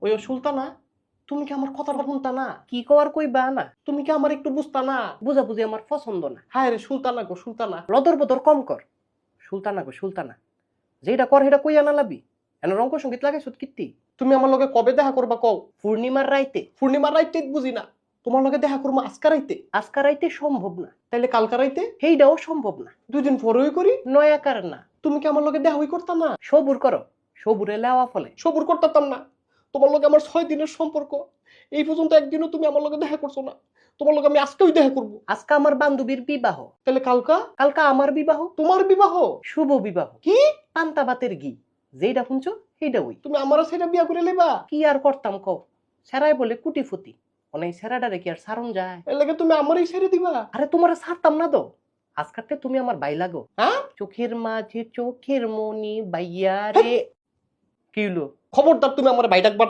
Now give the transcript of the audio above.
ওই সুলতানা, তুমি কি আমার কথাটা শুনতা না? কি কওয়ার কইবা না? তুমি কি আমার একটু বুঝতা না? বুঝাবুঝি আমার পছন্দ না। হায় রে সুলতানা গো সুলতানা, লদর বদর কম কর। সুলতানা গো সুলতানা, যেটা কর সেটা কইয়া না লাবি। এনে রঙ্গ সঙ্গীত লাগাইছ কীর্তি। তুমি আমার লগে কবে দেখা করবা কও? পূর্ণিমার রাইতে। পূর্ণিমার রাইতে বুঝি না, তোমার লগে দেখা করবো আজকা রাইতে। আজকা রাইতে সম্ভব না, তাইলে কালকা রাইতে? সেইটাও সম্ভব না। 2 দিন পরেই করি। নয়াকার না। তুমি কি আমার লগে দেখা হই করতা না? সবুর করো, সবুরে লেওয়া ফলে। সবুর করতাম না। তোমার লগে আমার 6 দিনের সম্পর্ক, এই পর্যন্ত একদিনও তুমি আমার লগে দেখা করছো না। তোমার লগে আমি আজকেই দেখা করবো। আজকে আমার বান্ধবীর বিবাহ। তাহলে কালকা? কালকা আমার বিবাহ। তোমার বিবাহ? শুভ বিবাহ। কি? পান্তাবাতের ঘি যেটা শুনছো সেইটা ওই। তুমি আমারও সেটা বিয়া করে লেবা? কি আর করতাম কও, সেরাই বলে কুটিফুতি। অনেক সেরাটারে কি আর সারণ যায়? এর লাগে তুমি আমারই ছেড়ে দিবা? আরে তোমারে ছাড়তাম না তো। আজকাতে তুমি আমার বাই লাগো। হ্যাঁ? চোখের মাঝে চোখের মনি বাইয়া রে। কি হলো? খবরদার তুমি আমার বাই ডাকবা না।